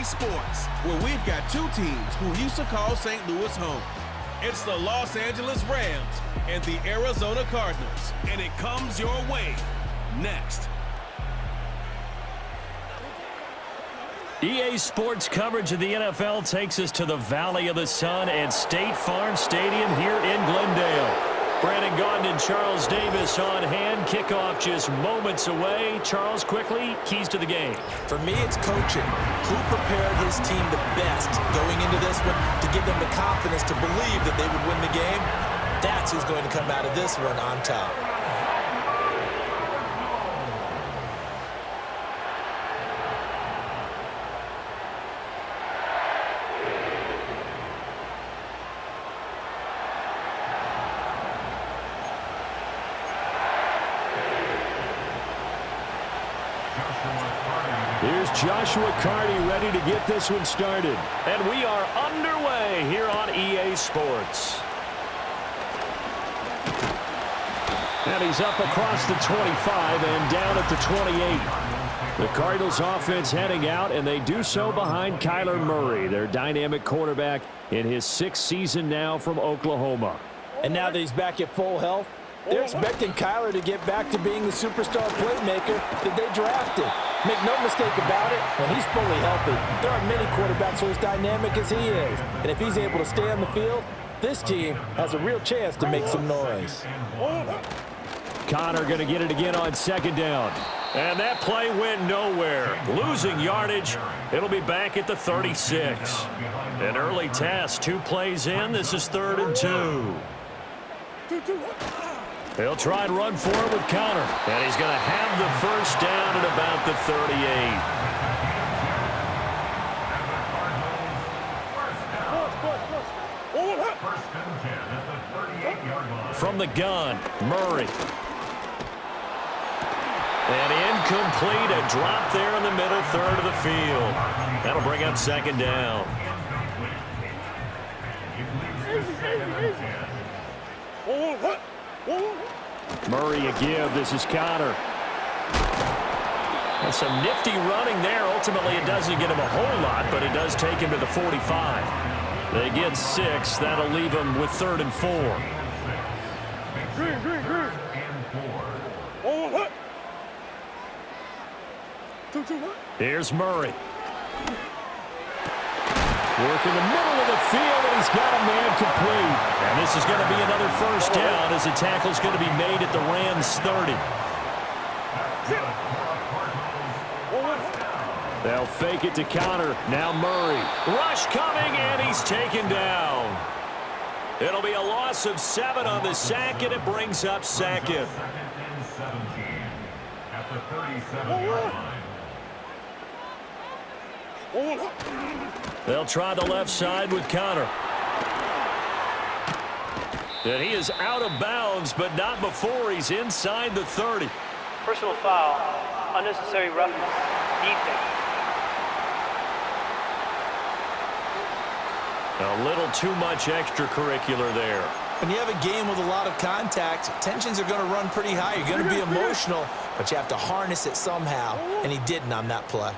Sports, where we've got two teams who used to call St. Louis home. It's the Los Angeles Rams and the Arizona Cardinals, and it comes your way next. EA Sports coverage of the NFL takes us to the Valley of the Sun at State Farm Stadium here in Glendale. Brandon Gaudin and Charles Davis on hand. Kickoff just moments away. Charles, quickly, keys to the game. For me, it's coaching. Who prepared his team the best going into this one to give them the confidence to believe that they would win the game? That's who's going to come out of this one on top. Here's Joshua Carty ready to get this one started. And we are underway here on EA Sports. And he's up across the 25 and down at the 28. The Cardinals offense heading out, and they do so behind Kyler Murray, their dynamic quarterback in his 6th season now from Oklahoma. And now that he's back at full health, they're expecting Kyler to get back to being the superstar playmaker that they drafted. Make no mistake about it, when he's fully healthy, there are many quarterbacks who are as dynamic as he is. And if he's able to stay on the field, this team has a real chance to make some noise. Connor going to get it again on 2nd down. And that play went nowhere. Losing yardage. It'll be back at the 36. An early test. 2 plays in. This is 3rd and 2. He'll try and run for it with Connor. And he's going to have the first down at about the 38. From the gun, Murray. And incomplete, a drop there in the middle third of the field. That'll bring up 2nd down. Murray a give. This is Connor. And some nifty running there. Ultimately, it doesn't get him a whole lot, but it does take him to the 45. They get 6. That'll leave him with 3rd and 4. Here's Murray. Work in the middle of the field, and he's got a man complete. And this is going to be another first down as the tackle's going to be made at the Rams' 30. They'll fake it to Connor. Now Murray. Rush coming, and he's taken down. It'll be a loss of 7 on the sack, and it brings up 2nd. At the 37-yard line. They'll try the left side with Connor. And he is out of bounds, but not before he's inside the 30. Personal foul, unnecessary roughness, defense. A little too much extracurricular there. When you have a game with a lot of contact, tensions are going to run pretty high. You're going to be emotional, but you have to harness it somehow, and he didn't on that play.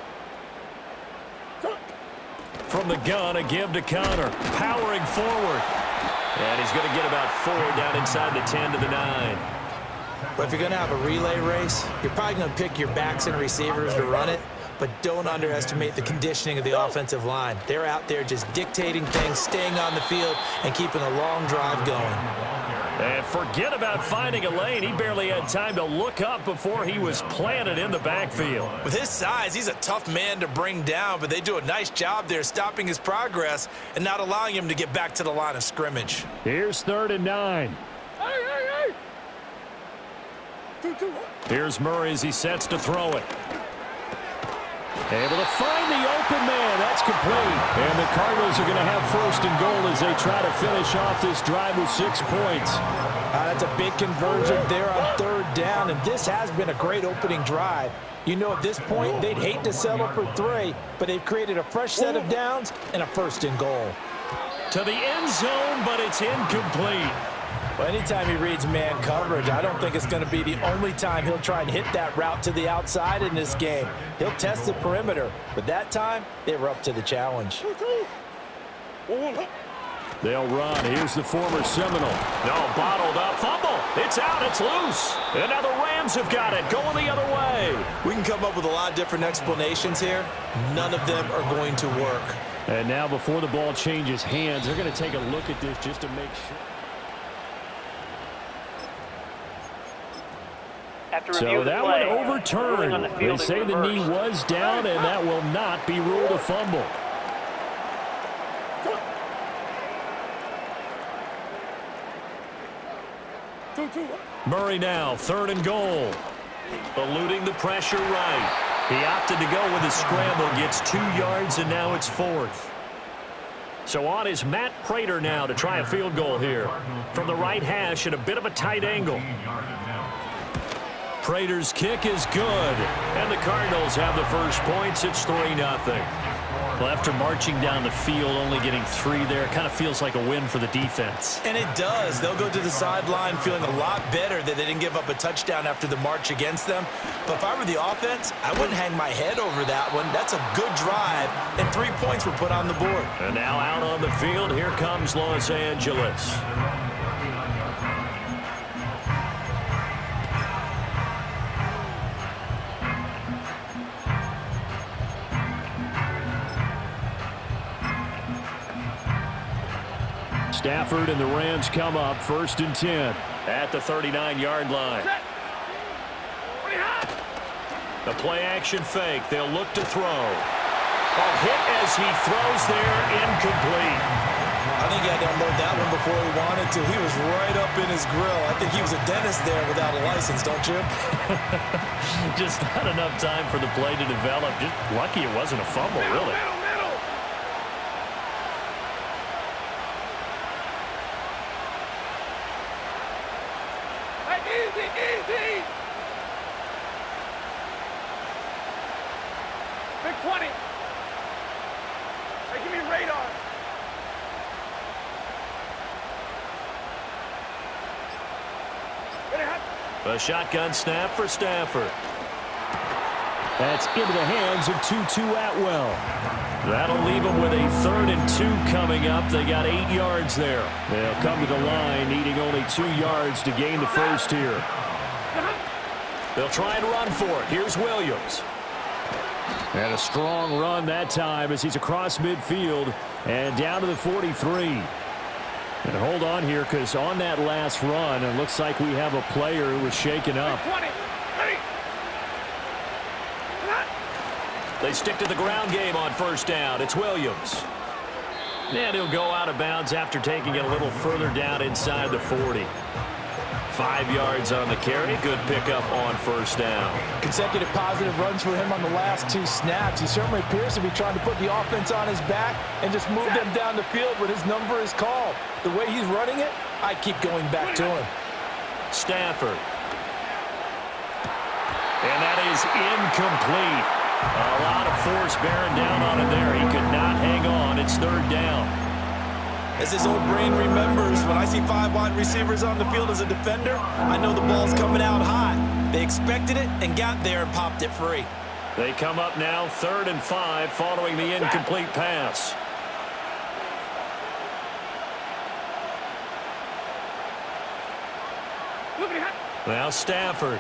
From the gun, a give to Connor. Powering forward. And he's going to get about 4 down inside the 10 to the 9. But if you're going to have a relay race, you're probably going to pick your backs and receivers to run it, but don't underestimate the conditioning of the offensive line. They're out there just dictating things, staying on the field, and keeping a long drive going. And forget about finding a lane. He barely had time to look up before he was planted in the backfield. With his size, he's a tough man to bring down, but they do a nice job there stopping his progress and not allowing him to get back to the line of scrimmage. Here's 3rd and 9. Here's Murray as he sets to throw it. Able to find the open man. That's complete. And the Cardinals are going to have 1st and goal as they try to finish off this drive with 6 points. That's a big conversion there on 3rd down, and this has been a great opening drive. You know, at this point, they'd hate to settle for 3, but they've created a fresh set of downs and a 1st and goal. To the end zone, but it's incomplete. Well, anytime he reads man coverage, I don't think it's going to be the only time he'll try and hit that route to the outside in this game. He'll test the perimeter, but that time, they were up to the challenge. They'll run. Here's the former Seminole. No, bottled up. Fumble. It's out. It's loose. And now the Rams have got it. Going the other way. We can come up with a lot of different explanations here. None of them are going to work. And now before the ball changes hands, they're going to take a look at this just to make sure. So that one overturned. They say the knee was down, and that will not be ruled a fumble. Murray now, 3rd and goal. Eluding the pressure right. He opted to go with his scramble, gets 2 yards, and now it's 4th. So on is Matt Prater now to try a field goal here. From the right hash at a bit of a tight angle. Prater's kick is good. And the Cardinals have the first points. It's 3-0. Well, after marching down the field, only getting 3 there, it kind of feels like a win for the defense. And it does. They'll go to the sideline feeling a lot better that they didn't give up a touchdown after the march against them. But if I were the offense, I wouldn't hang my head over that one. That's a good drive, and 3 points were put on the board. And now out on the field, here comes Los Angeles. Stafford and the Rams come up 1st and 10 at the 39-yard line. The play action fake. They'll look to throw. A hit as he throws there, incomplete. I think he had to unload that one before he wanted to. He was right up in his grill. I think he was a dentist there without a license, don't you? Just not enough time for the play to develop. Just lucky it wasn't a fumble, really. Easy. Big 20. Hey, give me radar. A shotgun snap for Stafford. That's into the hands of Tutu Atwell. That'll leave them with a 3rd and 2 coming up. They got 8 yards there. They'll come to the line, needing only 2 yards to gain the first here. They'll try and run for it. Here's Williams. And a strong run that time as he's across midfield and down to the 43. And hold on here, because on that last run, it looks like we have a player who was shaken up. They stick to the ground game on 1st down. It's Williams. And he'll go out of bounds after taking it a little further down inside the 40. 5 yards on the carry. Good pickup on 1st down. Consecutive positive runs for him on the last 2 snaps. He certainly appears to be trying to put the offense on his back and just move them down the field when his number is called. The way he's running it, I keep going back to him. Stafford. And that is incomplete. A lot of force bearing down on him there. He could not hang on. It's 3rd down. As his old brain remembers, when I see 5 wide receivers on the field as a defender, I know the ball's coming out hot. They expected it and got there and popped it free. They come up now 3rd and 5 following the incomplete pass. Now Stafford.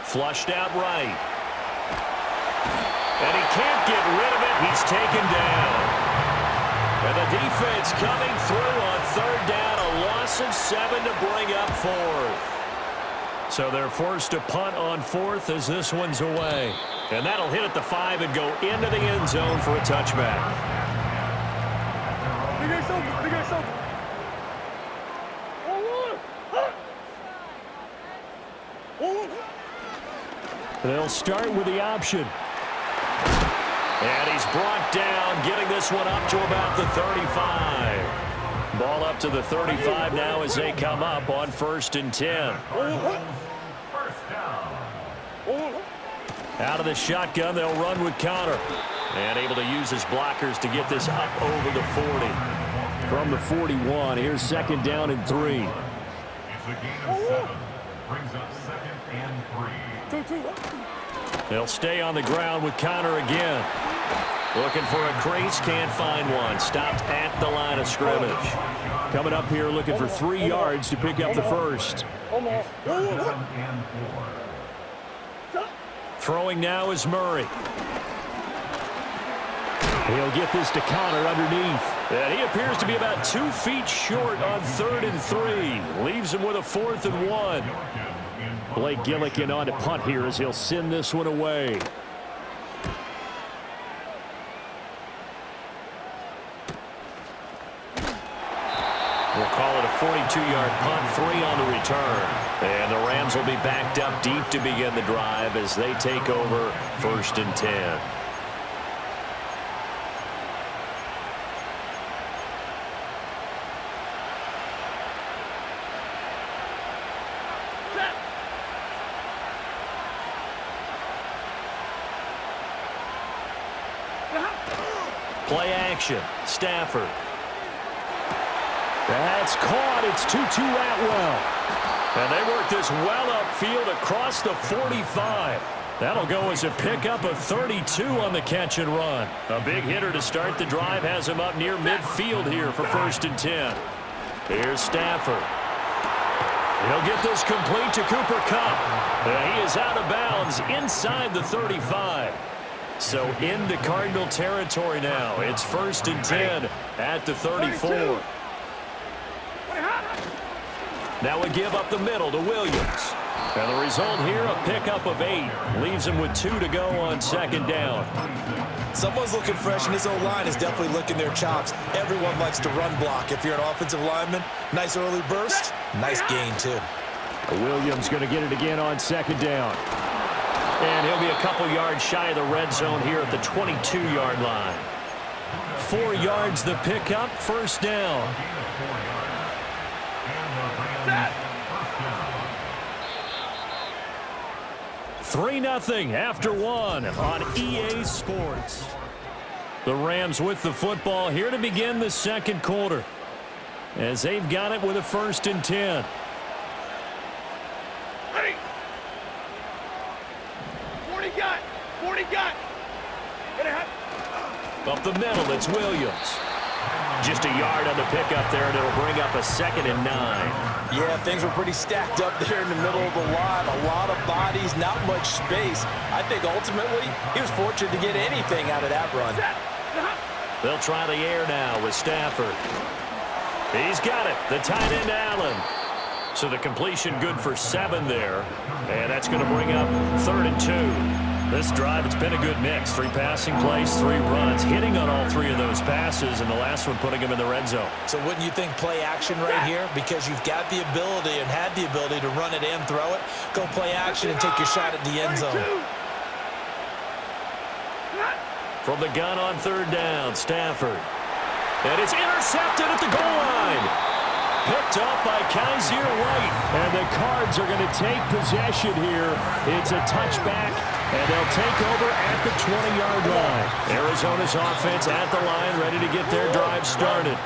Flushed out right. And he can't get rid of it. He's taken down. And the defense coming through on 3rd down. A loss of 7 to bring up 4th. So they're forced to punt on 4th as this one's away. And that'll hit at the 5 and go into the end zone for a touchback. They'll start with the option. And he's brought down, getting this one up to about the 35. Ball up to the 35 now as they come up on 1st and 10. Out of the shotgun, they'll run with Connor. And able to use his blockers to get this up over the 40. From the 41, here's second down and 3. It's a gain of 7. Brings up 2nd and 3. They'll stay on the ground with Connor again. Looking for a crease, can't find one. Stopped at the line of scrimmage. Coming up here looking for 3 yards to pick up the first. Throwing now is Murray. He'll get this to Connor underneath. And he appears to be about 2 feet short on 3rd and 3. Leaves him with a 4th and 1. Blake Gillikin on to punt here as he'll send this one away. We'll call it a 42-yard punt, 3 on the return. And the Rams will be backed up deep to begin the drive as they take over 1st and 10. Play action. Stafford. That's caught. It's 2-2 Atwell. And they work this well upfield across the 45. That'll go as a pickup of 32 on the catch and run. A big hitter to start the drive has him up near midfield here for 1st and 10. Here's Stafford. He'll get this complete to Cooper Kupp. He is out of bounds inside the 35. So into Cardinal territory now. It's 1st and 10 at the 34. Now we give up the middle to Williams. And the result here, a pickup of 8. Leaves him with 2 to go on 2nd down. Someone's looking fresh, and this O-line is definitely licking their chops. Everyone likes to run block. If you're an offensive lineman, nice early burst, nice gain, too. Williams going to get it again on 2nd down. And he'll be a couple yards shy of the red zone here at the 22-yard line. 4 yards the pickup, 1st down. 3-0 after 1 on EA Sports. The Rams with the football here to begin the 2nd quarter as they've got it with a 1st and 10. Ready. 40 got. 40 got. Up the middle, it's Williams. Just a yard on the pickup there, and it'll bring up a 2nd and 9. Yeah, things were pretty stacked up there in the middle of the line. A lot of bodies, not much space. I think ultimately he was fortunate to get anything out of that run. They'll try the air now with Stafford. He's got it. The tight end, Allen. So the completion good for 7 there. And that's going to bring up 3rd and 2. This drive, it's been a good mix. 3 passing plays, 3 runs, hitting on all 3 of those passes, and the last one putting him in the red zone. So wouldn't you think play action right here? Because you've got the ability and had the ability to run it and throw it. Go play action and take your shot at the end zone. From the gun on 3rd down, Stafford. And it's intercepted at the goal line. Picked up by Kaiser White. And the Cards are going to take possession here. It's a touchback, and they'll take over at the 20-yard line. Arizona's offense at the line, ready to get their drive started.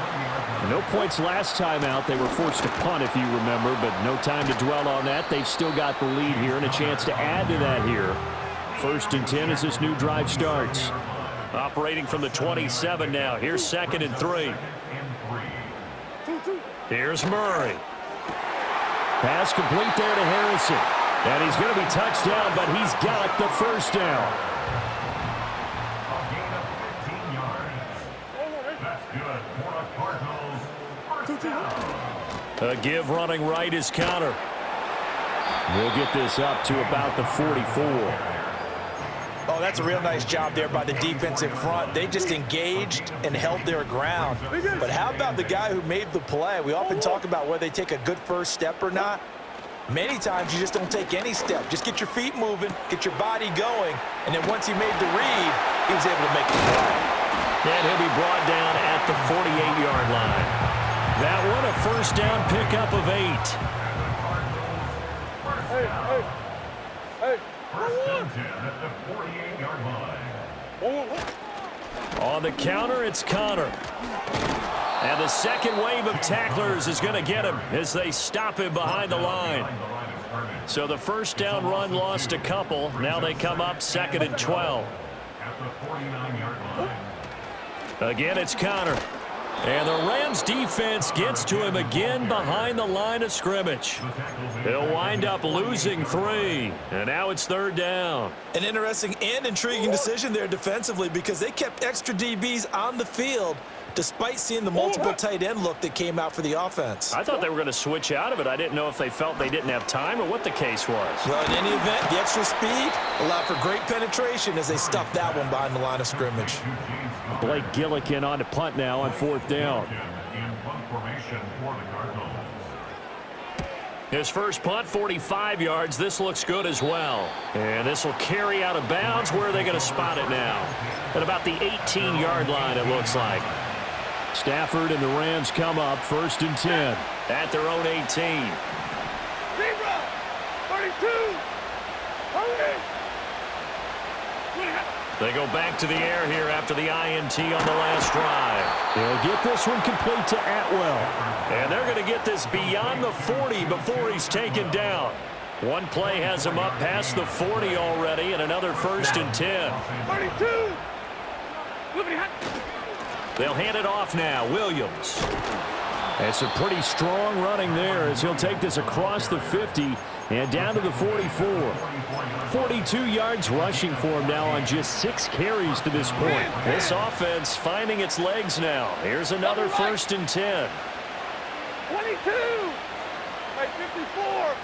No points last time out. They were forced to punt, if you remember, but no time to dwell on that. They've still got the lead here and a chance to add to that here. 1st and 10 as this new drive starts. Operating from the 27 now. Here's 2nd and 3. Here's Murray. Pass complete there to Harrison. And he's going to be touched down, but he's got the 1st down. A gain of 15 yards. That's good for the Cardinals. 1st down. A give running right is Connor. We'll get this up to about the 44. Oh, that's a real nice job there by the defensive front. They just engaged and held their ground. But how about the guy who made the play? We often talk about whether they take a good first step or not. Many times you just don't take any step. Just get your feet moving, get your body going, and then once he made the read, he was able to make the play. And he'll be brought down at the 48-yard line. That one a 1st down pickup of 8. First and 10 at the 48-yard line. On the counter, it's Connor. And the second wave of tacklers is going to get him as they stop him behind the line. So the first down run lost a couple. Now they come up 2nd and 12. Again, it's Connor. And the Rams defense gets to him again behind the line of scrimmage. He'll wind up losing 3. And now it's 3rd down. An interesting and intriguing decision there defensively because they kept extra DBs on the field despite seeing the multiple tight end look that came out for the offense. I thought they were going to switch out of it. I didn't know if they felt they didn't have time or what the case was. Well, in any event, the extra speed allowed for great penetration as they stuffed that one behind the line of scrimmage. Blake Gillikin on to punt now on 4th down. His first punt, 45 yards. This looks good as well. And this will carry out of bounds. Where are they going to spot it now? At about the 18-yard line, it looks like. Stafford and the Rams come up 1st and 10 at their own 18. 32. Hurry. They go back to the air here after the INT on the last drive. They'll get this one complete to Atwell. And they're going to get this beyond the 40 before he's taken down. One play has him up past the 40 already, and another 1st and 10. 32. They'll hand it off now. Williams. It's a pretty strong running there as he'll take this across the 50 and down to the 44. 42 yards rushing for him now on just 6 carries to this point. This offense finding its legs now. Here's another 1st and 10. 22. 54.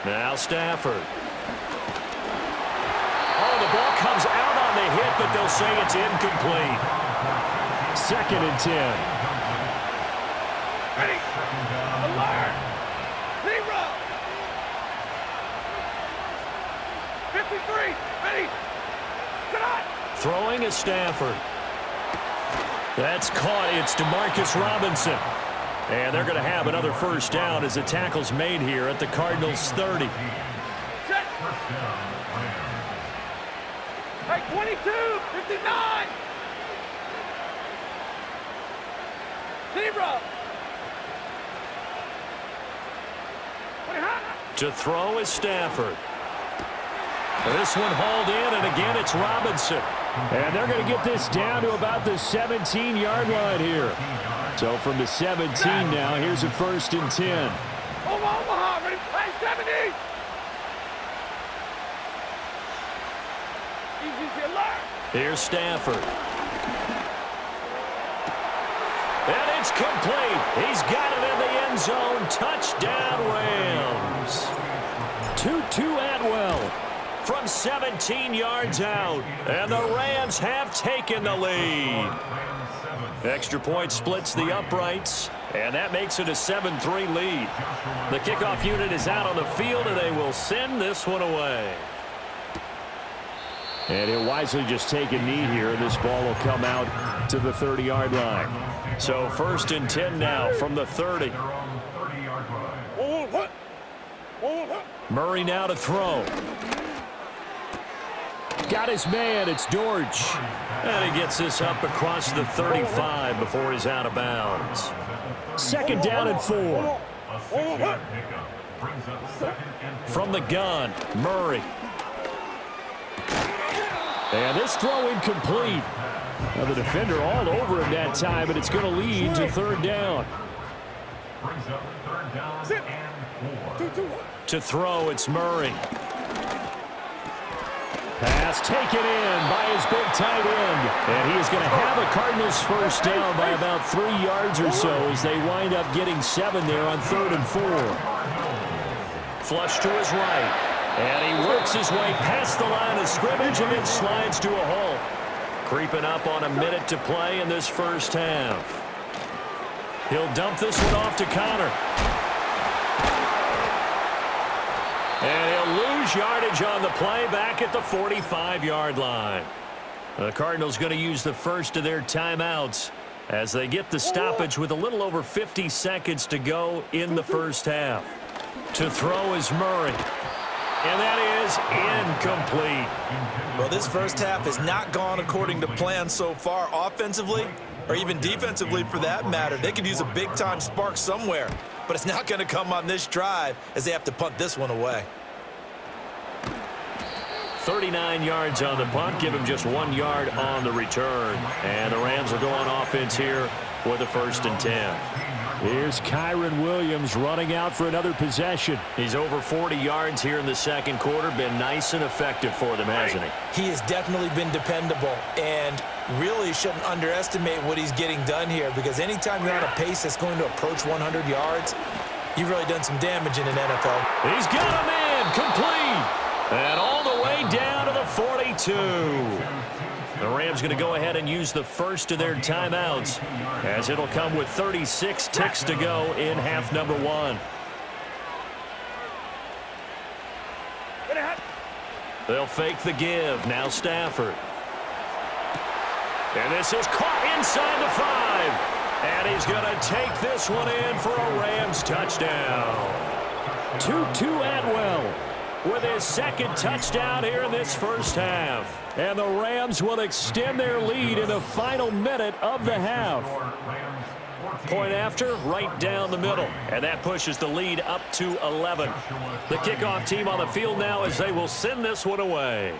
Now Stafford. Oh, the ball comes out on the hit, but they'll say it's incomplete. 2nd and 10. Ready. Alert. 53. Ready. Cut. Throwing is Stafford. That's caught. It's DeMarcus Robinson. And they're going to have another 1st down as the tackle's made here at the Cardinals' 30. Set. Hey, 22. 59. 0. To throw is Stafford. This one hauled in, and again it's Robinson. And they're going to get this down to about the 17-yard line here. So from the 17 now, here's a 1st and 10. Omaha, ready? Hey, 70. Easy alert. Here's Stafford. And it's complete. He's got it in the end zone. Touchdown, Rams. 2-2 Atwell from 17 yards out. And the Rams have taken the lead. Extra point splits the uprights, and that makes it a 7-3 lead. The kickoff unit is out on the field, and they will send this one away. And he'll wisely just take a knee here. This ball will come out to the 30-yard line. So 1st and 10 now from the 30. Murray now to throw. Got his man. It's Dortch. And he gets this up across the 35 before he's out of bounds. 2nd down and 4. From the gun, Murray. And this throw incomplete. Now the defender all over him that time, but it's going to lead to 3rd down. To throw, it's Murray. Pass taken in by his big tight end. And he is going to have a Cardinals 1st down by about 3 yards or so as they wind up getting 7 there on 3rd and 4. Flush to his right. And he works his way past the line of scrimmage and then slides to a halt. Creeping up on a minute to play in this 1st half. He'll dump this one off to Connor. And he'll lose yardage on the play back at the 45-yard line. The Cardinals going to use the first of their timeouts as they get the stoppage with a little over 50 seconds to go in the 1st half. To throw is Murray. And that is incomplete. Well, this first half has not gone according to plan so far offensively or even defensively for that matter. They could use a big-time spark somewhere, but it's not going to come on this drive as they have to punt this one away. 39 yards on the punt, give him just 1 yard on the return. And the Rams will go on offense here with a 1st and 10. Here's Kyron Williams running out for another possession. He's over 40 yards here in the second quarter. Been nice and effective for them, hasn't he? He has definitely been dependable and really shouldn't underestimate what he's getting done here, because anytime you're on a pace that's going to approach 100 yards, you've really done some damage in an NFL. He's got a man complete. And all the way down to the 42. The Rams going to go ahead and use the first of their timeouts, as it'll come with 36 ticks to go in half number 1. They'll fake the give. Now Stafford. And this is caught inside the 5. And he's going to take this one in for a Rams touchdown. Tutu Atwell with his second touchdown here in this first half. And the Rams will extend their lead in the final minute of the half. Point after, right down the middle. And that pushes the lead up to 11. The kickoff team on the field now as they will send this one away.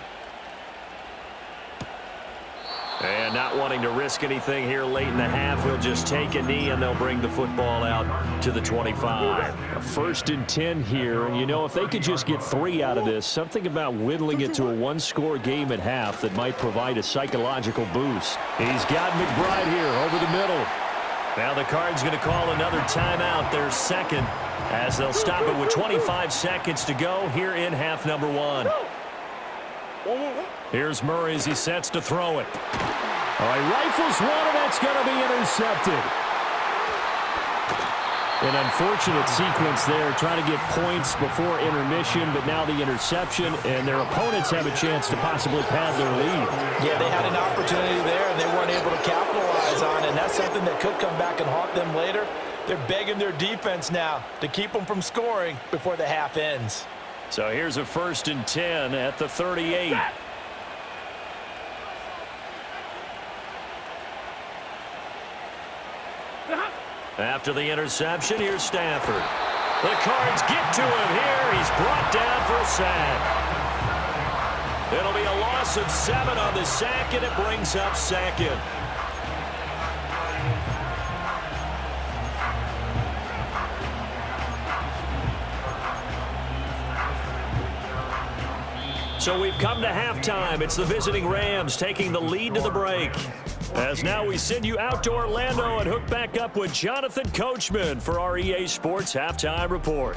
And not wanting to risk anything here late in the half, he'll just take a knee and they'll bring the football out to the 25. A 1st and 10 here, and you know, if they could just get 3 out of this, something about whittling it to a 1-score game at half that might provide a psychological boost. He's got McBride here over the middle. Now the Cards going to call another timeout, their second, as they'll stop it with 25 seconds to go here in half number 1. Here's Murray as he sets to throw it. All right, rifles one, and that's going to be intercepted. An unfortunate sequence there, trying to get points before intermission, but now the interception, and their opponents have a chance to possibly pad their lead. Yeah, they had an opportunity there, and they weren't able to capitalize on it, and that's something that could come back and haunt them later. They're begging their defense now to keep them from scoring before the half ends. So here's a 1st and 10 at the 38. After the interception, here's Stafford. The Cards get to him here. He's brought down for a sack. It'll be a loss of 7 on the sack, and it brings up 2nd. So we've come to halftime. It's the visiting Rams taking the lead to the break. As now we send you out to Orlando and hook back up with Jonathan Coachman for our EA Sports Halftime Report.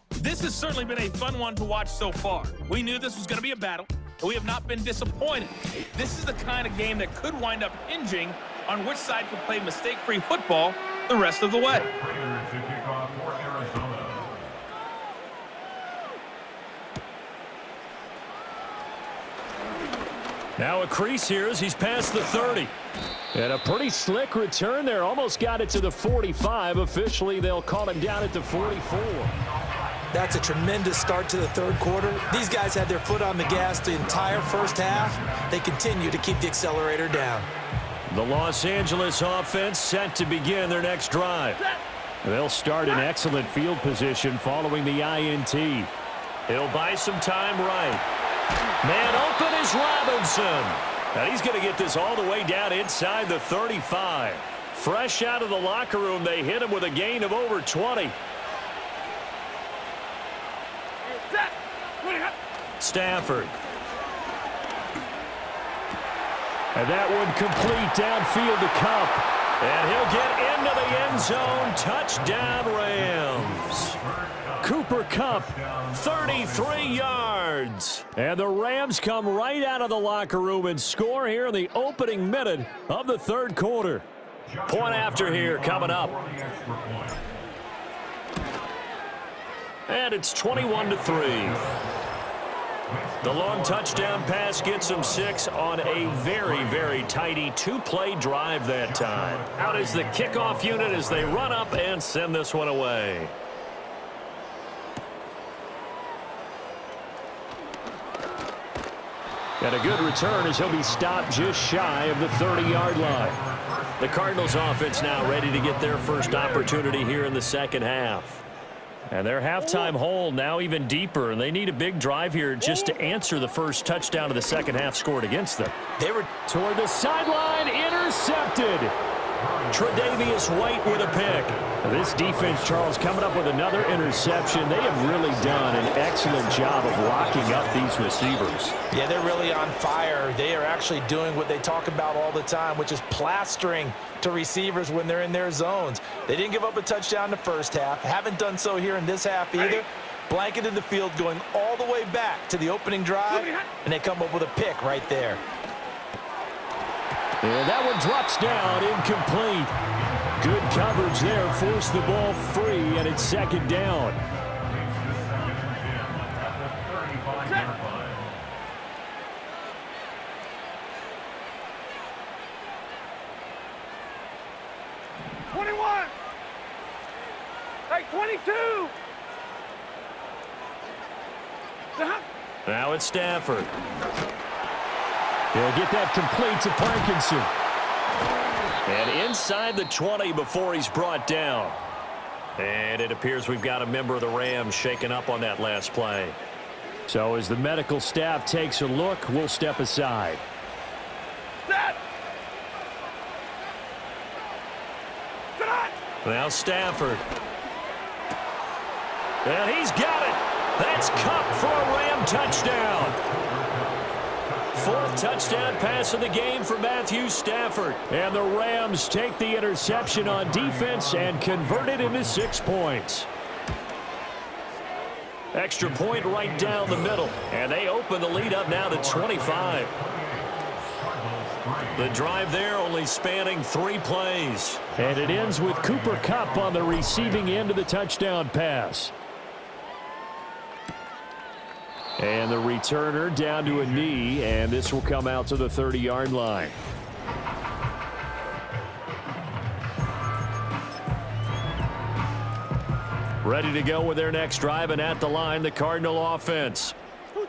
This has certainly been a fun one to watch so far. We knew this was going to be a battle, but we have not been disappointed. This is the kind of game that could wind up hinging on which side could play mistake-free football the rest of the way. Now a crease here as he's past the 30. And a pretty slick return there. Almost got it to the 45. Officially, they'll call him down at the 44. That's a tremendous start to the third quarter. These guys had their foot on the gas the entire first half. They continue to keep the accelerator down. The Los Angeles offense set to begin their next drive. They'll start in excellent field position following the INT. He'll buy some time right. Man open is Robinson. And he's going to get this all the way down inside the 35. Fresh out of the locker room, they hit him with a gain of over 20. Stafford. And that one complete downfield to Cup. And he'll get into the end zone. Touchdown, Rams. Cooper Kupp, 33 yards. And the Rams come right out of the locker room and score here in the opening minute of the third quarter. Point after here coming up. And it's 21-3. The long touchdown pass gets him 6 on a very, very tidy 2-play drive that time. Out is the kickoff unit as they run up and send this one away. And a good return as he'll be stopped just shy of the 30-yard line. The Cardinals offense now ready to get their first opportunity here in the second half. And their halftime hole now even deeper, and they need a big drive here just to answer the first touchdown of the second half scored against them. They were Toward the sideline, intercepted. Tre'Davious White with a pick. This defense, Charles, coming up with another interception. They have really done an excellent job of locking up these receivers. Yeah, they're really on fire. They are actually doing what they talk about all the time, which is plastering to receivers when they're in their zones. They didn't give up a touchdown in the first half. Haven't done so here in this half either. Blanketed the field going all the way back to the opening drive, and they come up with a pick right there. And that one drops down, incomplete. Good coverage there, forced the ball free, and it's second down. Hey, 22. Now it's Stafford. He'll get that complete to Parkinson. And inside the 20 before he's brought down. And it appears we've got a member of the Rams shaken up on that last play. So as the medical staff takes a look, we'll step aside. Set. Now Stafford. And he's got it. That's Cup for a Ram touchdown. Fourth touchdown pass of the game for Matthew Stafford. And the Rams take the interception on defense and convert it into 6 points. Extra point right down the middle. And they open the lead up now to 25. The drive there only spanning 3 plays. And it ends with Cooper Kupp on the receiving end of the touchdown pass. And the returner down to a knee, and this will come out to the 30-yard line. Ready to go with their next drive, and at the line, the Cardinal offense.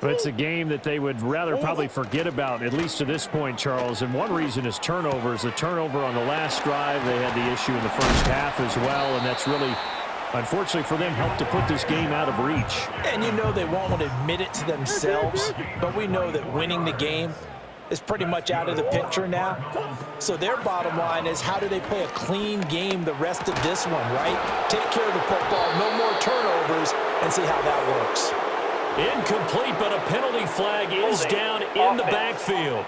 But it's a game that they would rather probably forget about, at least to this point, Charles. And one reason is turnovers. The turnover on the last drive, they had the issue in the first half as well, and that's really, unfortunately for them, helped to put this game out of reach. And you know they won't admit it to themselves, but we know that winning the game is pretty much out of the picture now. So their bottom line is, how do they play a clean game the rest of this one, right? Take care of the football, no more turnovers, and see how that works. Incomplete, but a penalty flag is down in the backfield.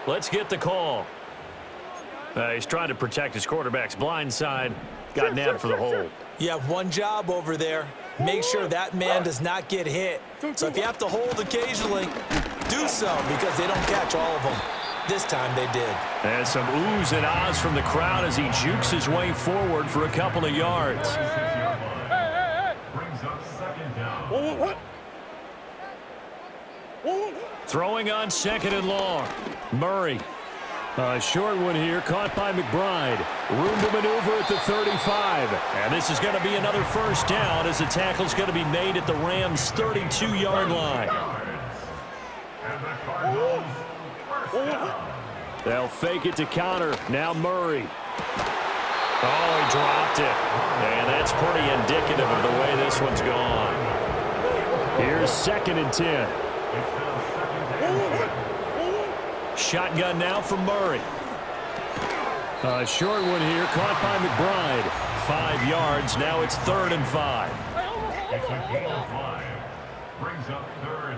Let's get the call. He's trying to protect his quarterback's blind side. Got nabbed for the hold. You have one job over there. Make sure that man does not get hit. So if you have to hold occasionally, do so, because they don't catch all of them. This time they did. And some oohs and ahs from the crowd as he jukes his way forward for a couple of yards. Brings up second down. Throwing on second and long. Murray. A short one here, caught by McBride. Room to maneuver at the 35. And this is going to be another first down as the tackle's going to be made at the Rams' 32-yard line. And the Cardinals first down. They'll fake it to counter. Now Murray. Oh, he dropped it. And that's pretty indicative of the way this one's gone. Here's second and 10. Shotgun now for Murray. A short one here, caught by McBride. 5 yards. Now it's 3rd and 5. It's a gain of 5. Brings up 3rd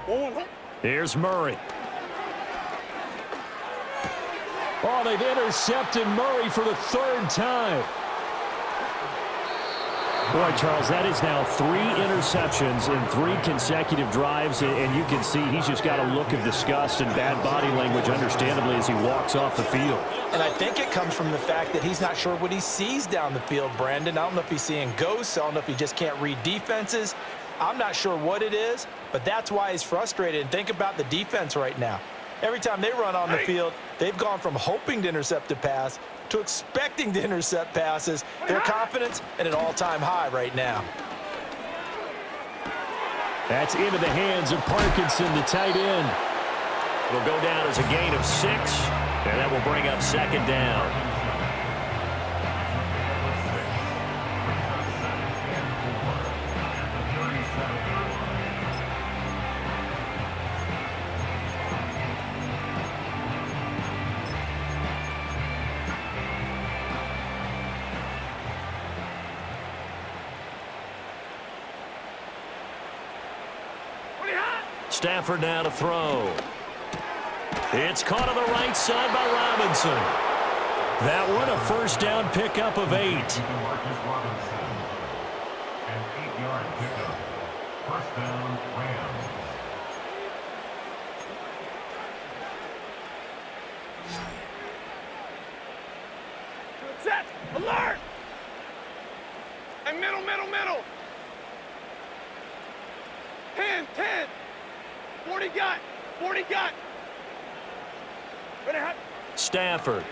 and 5. Here's Murray. Oh, they've intercepted Murray for the 3rd time. Boy, Charles, that is now 3 interceptions in 3 consecutive drives, and you can see he's just got a look of disgust and bad body language, understandably, as he walks off the field. And I think it comes from the fact that he's not sure what he sees down the field, Brandon. I don't know if he's seeing ghosts. I don't know if he just can't read defenses. I'm not sure what it is, but that's why he's frustrated. And think about the defense right now. Every time they run on the field, they've gone from hoping to intercept a pass to expecting to intercept passes. Their confidence at an all-time high right now. That's into the hands of Parkinson, the tight end. It'll go down as a gain of 6, and that will bring up second down. Stafford now to throw. It's caught on the right side by Robinson. That one a first down pickup of 8. An 8-yard pickup. First down, Rams. Set. Alert. And middle. 10. 40 got. Ready, hot. Stafford.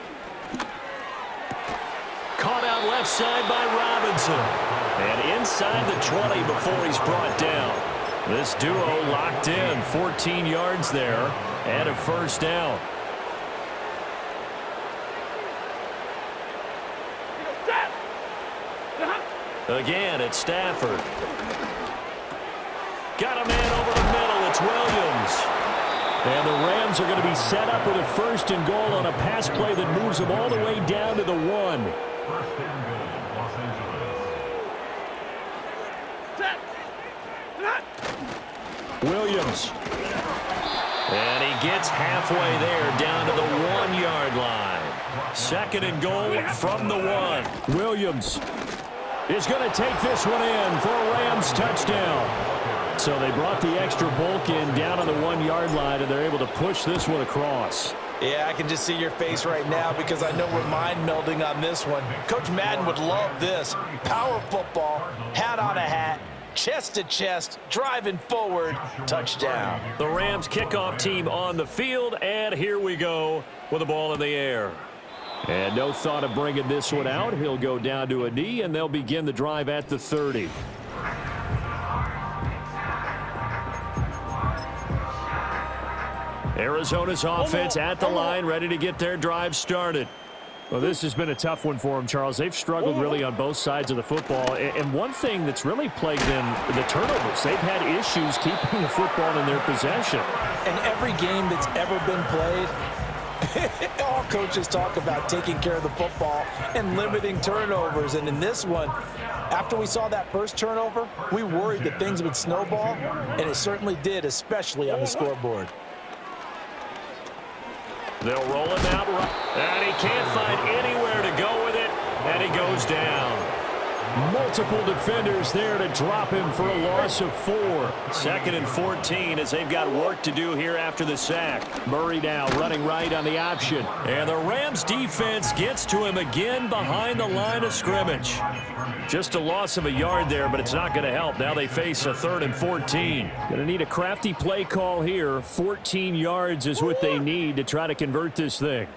Caught out left side by Robinson. And inside the 20 before he's brought down. This duo locked in. 14 yards there and a first down. Set. Again, it's Stafford. Got a man over the middle. It's Williams. And the Rams are going to be set up with a first and goal on a pass play that moves them all the way down to the 1. First and goal, Los Angeles. Set. Williams. And he gets halfway there down to the 1-yard line. Second and goal from the 1. Williams is going to take this one in for a Rams touchdown. So they brought the extra bulk in down on the 1-yard line, and they're able to push this one across. Yeah, I can just see your face right now because I know we're mind melding on this one. Coach Madden would love this. Power football, hat on a hat, chest to chest, driving forward, touchdown. The Rams kickoff team on the field, and here we go with the ball in the air. And no thought of bringing this one out. He'll go down to a knee, and they'll begin the drive at the 30. Arizona's offense at the line, ready to get their drive started. Well, this has been a tough one for them, Charles. They've struggled really on both sides of the football. And one thing that's really plagued them, the turnovers. They've had issues keeping the football in their possession. And every game that's ever been played, all coaches talk about taking care of the football and limiting turnovers. And in this one, after we saw that first turnover, we worried that things would snowball, and it certainly did, especially on the scoreboard. They'll roll him out, and he can't find anywhere to go with it, and he goes down. Multiple defenders there to drop him for a loss of 4. Second and 14 as they've got work to do here after the sack. Murray now running right on the option. And the Rams defense gets to him again behind the line of scrimmage. Just a loss of a yard there, but it's not going to help. Now they face a 3rd and 14. Going to need a crafty play call here. 14 yards is what they need to try to convert this thing.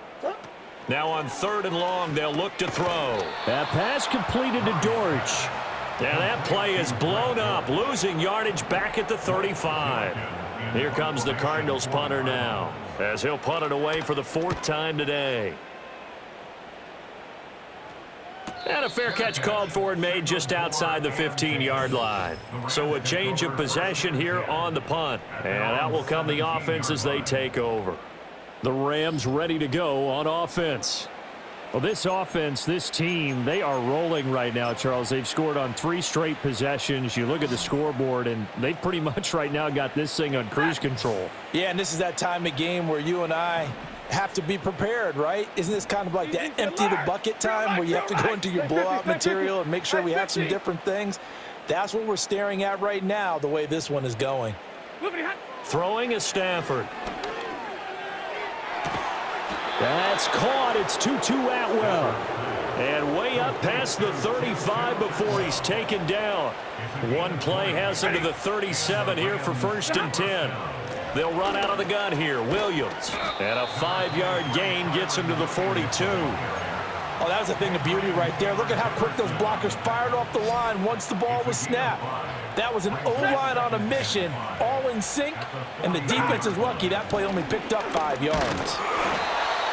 Now on 3rd and long, they'll look to throw. That pass completed to Dortch. And that play is blown up, losing yardage back at the 35. Here comes the Cardinals punter now, as he'll punt it away for the 4th time today. And a fair catch called for and made just outside the 15-yard line. So a change of possession here on the punt. And out will come the offense as they take over. The Rams ready to go on offense. Well, this offense, this team, they are rolling right now, Charles. They've scored on 3 straight possessions. You look at the scoreboard, and they pretty much right now got this thing on cruise control. Yeah, and this is that time of game where you and I have to be prepared, right? Isn't this kind of like that empty the bucket time where you have to go into your blowout material and make sure we have some different things? That's what we're staring at right now, the way this one is going. Throwing is Stafford. That's caught. It's Tutu Atwell. And way up past the 35 before he's taken down. One play has him to the 37 here for 1st and 10. They'll run out of the gun here. Williams. And a 5-yard gain gets him to the 42. Oh, that was a thing of beauty right there. Look at how quick those blockers fired off the line once the ball was snapped. That was an O-line on a mission, all in sync, and the defense is lucky that play only picked up 5 yards.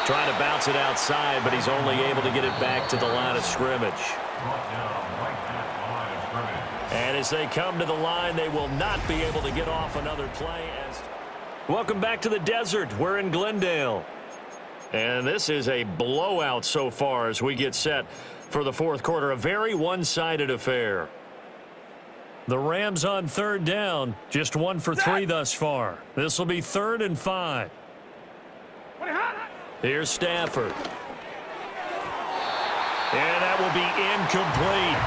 Trying to bounce it outside, but he's only able to get it back to the line of scrimmage. And as they come to the line, they will not be able to get off another play. Welcome back to the desert. We're in Glendale. And this is a blowout so far as we get set for the 4th quarter. A very one-sided affair. The Rams on 3rd down. Just 1 for 3 thus far. This will be 3rd and 5. Here's Stafford. And that will be incomplete.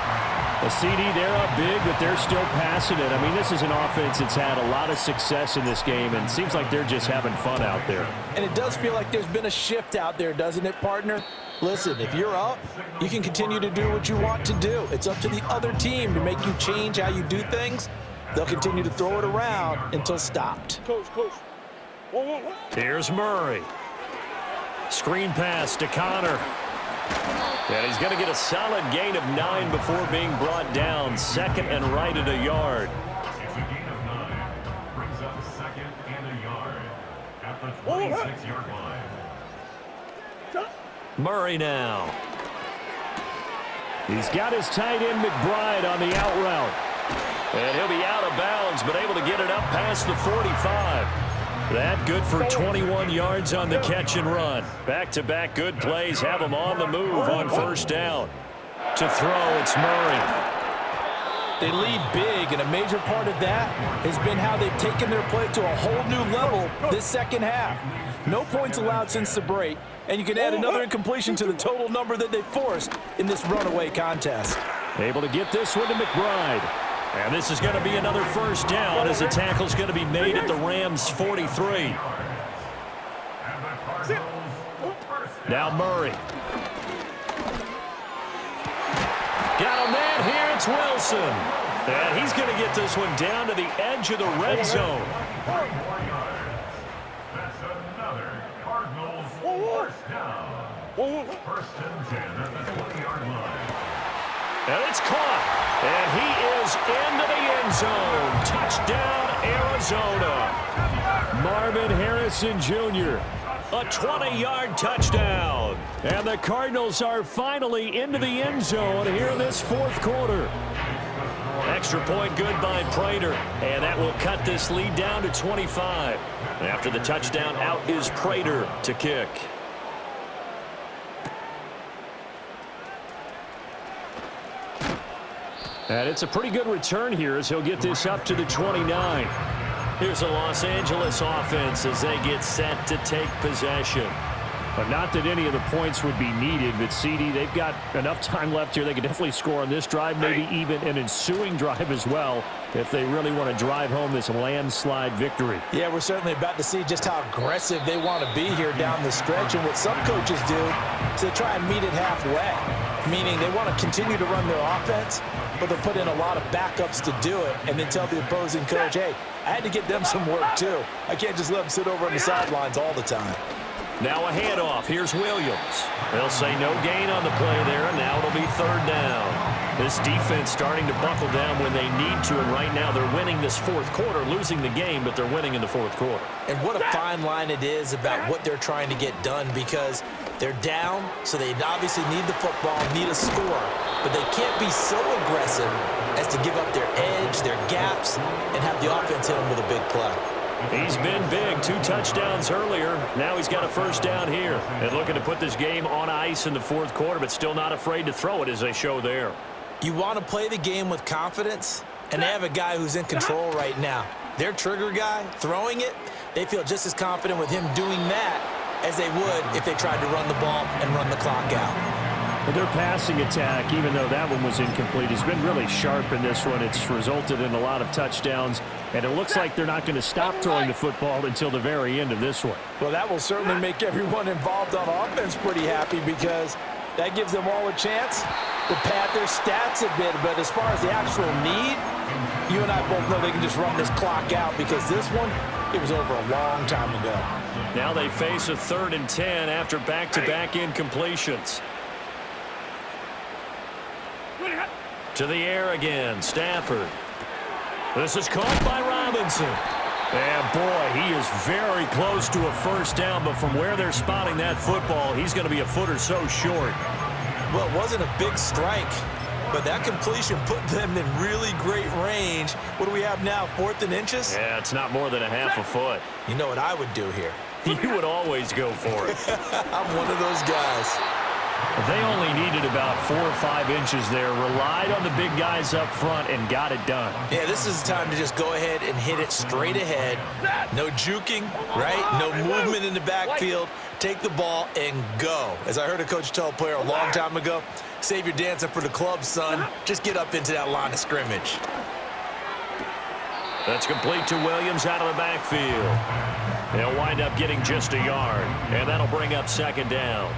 A CD, they're up big, but they're still passing it. I mean, this is an offense that's had a lot of success in this game, and it seems like they're just having fun out there. And it does feel like there's been a shift out there, doesn't it, partner? Listen, if you're up, you can continue to do what you want to do. It's up to the other team to make you change how you do things. They'll continue to throw it around until stopped. Coach. Here's Murray. Screen pass to Connor. And he's going to get a solid gain of 9 before being brought down. 2nd and right at a yard. It's a gain of 9. Brings up 2nd and a yard at the 26-yard line. Murray now. He's got his tight end McBride on the out route. And he'll be out of bounds, but able to get it up past the 45. That good for 21 yards on the catch and run. Back-to-back good plays have him on the move on 1st down. To throw, it's Murray. They lead big, and a major part of that has been how they've taken their play to a whole new level this 2nd half. No points allowed since the break, and you can add another incompletion to the total number that they forced in this runaway contest. Able to get this one to McBride. And this is going to be another 1st down as the tackle's going to be made at the Rams' 43. Now Murray. Got a man here, it's Wilson. And he's going to get this one down to the edge of the red zone. That's another Cardinals 1st down. 1st and 10 at the 20-yard line. And it's caught. And he is into the end zone. Touchdown, Arizona. Marvin Harrison Jr. A 20-yard touchdown. And the Cardinals are finally into the end zone here in this 4th quarter. Extra point good by Prater. And that will cut this lead down to 25. After the touchdown, out is Prater to kick. And it's a pretty good return here as he'll get this up to the 29. Here's a Los Angeles offense as they get set to take possession. But not that any of the points would be needed, but CD, they've got enough time left here. They could definitely score on this drive, maybe even an ensuing drive as well, if they really want to drive home this landslide victory. Yeah, we're certainly about to see just how aggressive they want to be here down the stretch. And what some coaches do is they try and meet it halfway, meaning they want to continue to run their offense, but they'll put in a lot of backups to do it and then tell the opposing coach, hey, I had to get them some work too. I can't just let them sit over on the sidelines all the time. Now a handoff. Here's Williams. They'll say no gain on the play there, and now it'll be 3rd down. This defense starting to buckle down when they need to, and right now they're winning this 4th quarter, losing the game, but they're winning in the 4th quarter. And what a fine line it is about what they're trying to get done, because they're down, so they obviously need the football, need a score, but they can't be so aggressive as to give up their edge, their gaps, and have the offense hit them with a big play. He's been big. 2 touchdowns earlier. Now he's got a 1st down here. And looking to put this game on ice in the 4th quarter, but still not afraid to throw it as they show there. You want to play the game with confidence, and they have a guy who's in control right now. Their trigger guy, throwing it, they feel just as confident with him doing that as they would if they tried to run the ball and run the clock out. But their passing attack, even though that one was incomplete, has been really sharp in this one. It's resulted in a lot of touchdowns, and it looks like they're not going to stop throwing the football until the very end of this one. Well, that will certainly make everyone involved on offense pretty happy, because That gives them all a chance to pad their stats a bit. But as far as the actual need, you and I both know they can just run this clock out because this one, it was over a long time ago. Now they face a 3rd and 10 after back-to-back incompletions. To the air again, Stafford. This is caught by Robinson. And boy, he is very close to a first down, but from where they're spotting that football, he's going to be a foot or so short. Well, it wasn't a big strike, but that completion put them in really great range. What do we have now, 4th and inches? Yeah, it's not more than a half a foot. You know what I would do here? You would always go for it. I'm one of those guys. They only needed about 4 or 5 inches there, relied on the big guys up front, and got it done. Yeah, this is the time to just go ahead and hit it straight ahead. No juking, right? No movement in the backfield. Take the ball and go. As I heard a coach tell a player a long time ago, save your dancing for the club, son. Just get up into that line of scrimmage. That's complete to Williams out of the backfield. They'll wind up getting just a yard, and that'll bring up 2nd down.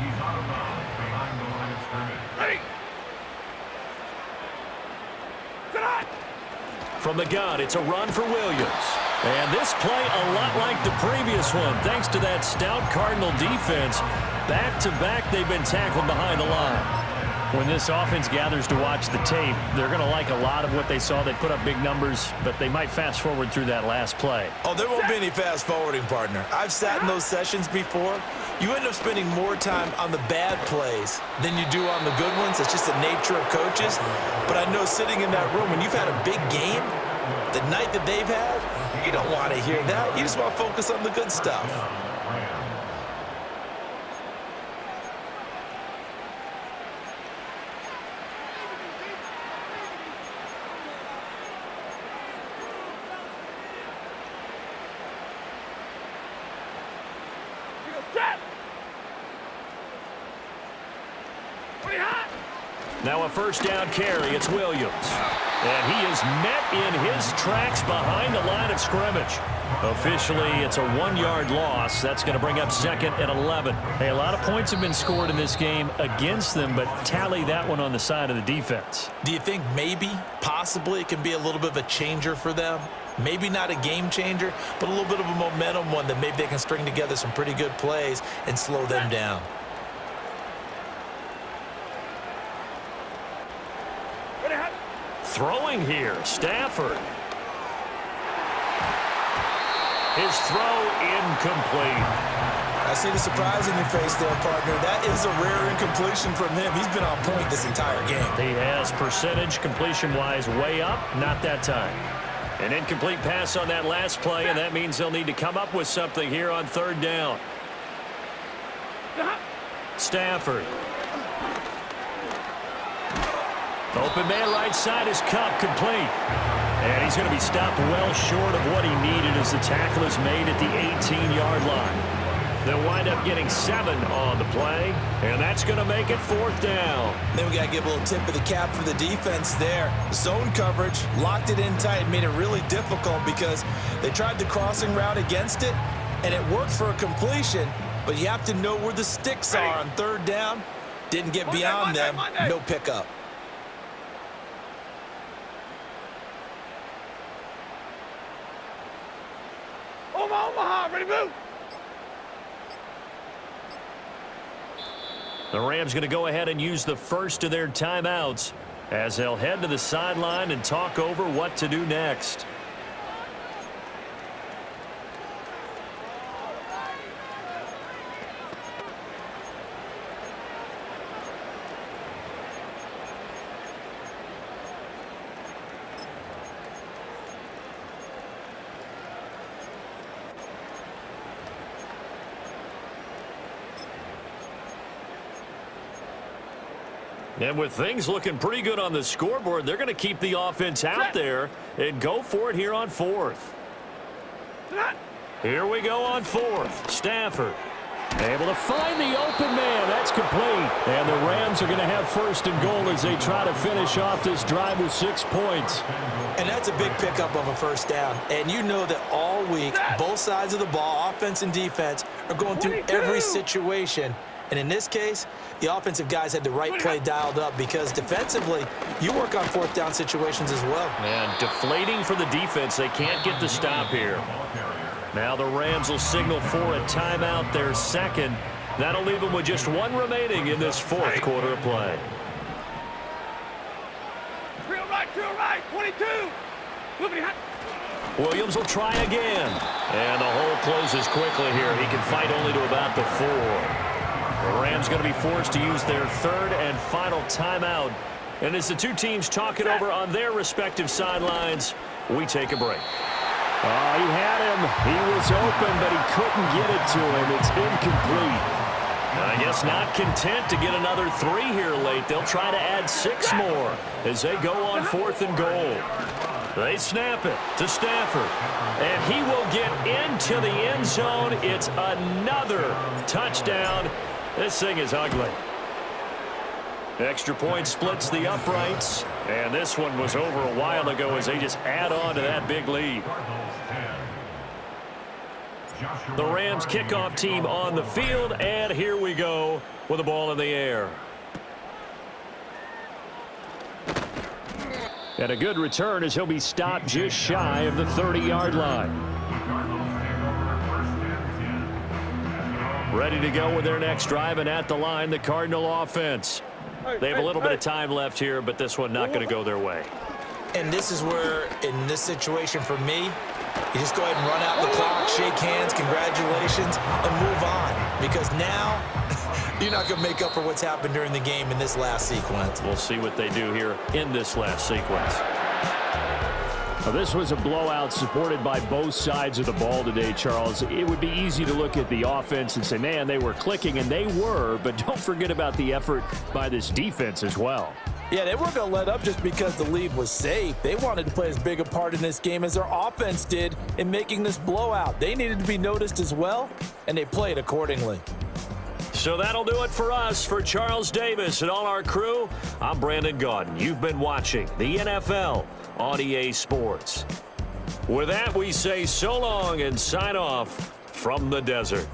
From the gun, it's a run for Williams. And this play a lot like the previous one, thanks to that stout Cardinal defense. Back-to-back, they've been tackled behind the line. When this offense gathers to watch the tape, they're going to like a lot of what they saw. They put up big numbers, but they might fast-forward through that last play. Oh, there won't be any fast-forwarding, partner. I've sat in those sessions before. You end up spending more time on the bad plays than you do on the good ones. It's just the nature of coaches. But I know sitting in that room, when you've had a big game, the night that they've had, you don't want to hear that. You just want to focus on the good stuff. Now a 1st down carry, it's Williams. And he is met in his tracks behind the line of scrimmage. Officially, it's a 1-yard loss. That's going to bring up 2nd and 11. Hey, a lot of points have been scored in this game against them, but tally that one on the side of the defense. Do you think maybe, possibly, it can be a little bit of a changer for them? Maybe not a game changer, but a little bit of a momentum one that maybe they can string together some pretty good plays and slow them down. Throwing here, Stafford. His throw incomplete. I see the surprise in your face there, partner. That is a rare incompletion from him. He's been on point this entire game. He has percentage completion-wise way up, not that time. An incomplete pass on that last play, and that means they'll need to come up with something here on 3rd down. Stafford. Open man right side is Cup, complete. And he's going to be stopped well short of what he needed as the tackle is made at the 18-yard line. They'll wind up getting 7 on the play, and that's going to make it 4th down. Then we got to give a little tip of the cap for the defense there. Zone coverage, locked it in tight, made it really difficult because they tried the crossing route against it, and it worked for a completion, but you have to know where the sticks are on 3rd down. Didn't get beyond them, no pickup. Omaha, ready to move. The Rams going to go ahead and use the first of their timeouts as they'll head to the sideline and talk over what to do next. And with things looking pretty good on the scoreboard, they're going to keep the offense out there and go for it here on 4th. Here we go on 4th. Stafford able to find the open man. That's complete. And the Rams are going to have 1st and goal as they try to finish off this drive with 6 points. And that's a big pickup of a 1st down. And you know that all week, both sides of the ball, offense and defense, are going through every situation And in this case, the offensive guys had the right play dialed up because defensively, you work on fourth down situations as well. And deflating for the defense. They can't get the stop here. Now the Rams will signal for a timeout, their second. That'll leave them with just one remaining in this fourth quarter of play. Drill right, 22. Moving hot. Williams will try again. And the hole closes quickly here. He can fight only to about the 4. The Rams going to be forced to use their third and final timeout. And as the two teams talk it over on their respective sidelines, we take a break. Oh, he had him. He was open, but he couldn't get it to him. It's incomplete. I guess not content to get another 3 here late. They'll try to add 6 more as they go on 4th and goal. They snap it to Stafford, and he will get into the end zone. It's another touchdown. This thing is ugly. Extra point splits the uprights, and this one was over a while ago as they just add on to that big lead. The Rams kickoff team on the field, and here we go with the ball in the air. And a good return as he'll be stopped just shy of the 30-yard line. Ready to go with their next drive, and at the line, the Cardinal offense. They have a little bit of time left here, but this one not going to go their way. And this is where, in this situation for me, you just go ahead and run out the clock, shake hands, congratulations, and move on. Because now, you're not going to make up for what's happened during the game in this last sequence. We'll see what they do here in this last sequence. Now, this was a blowout supported by both sides of the ball today, Charles. It would be easy to look at the offense and say, man, they were clicking, and they were, but don't forget about the effort by this defense as well. Yeah, they weren't going to let up just because the lead was safe. They wanted to play as big a part in this game as their offense did in making this blowout. They needed to be noticed as well, and they played accordingly. So that'll do it for us. For Charles Davis and all our crew, I'm Brandon Gaudin. You've been watching the NFL on EA Sports. With that, we say so long and sign off from the desert.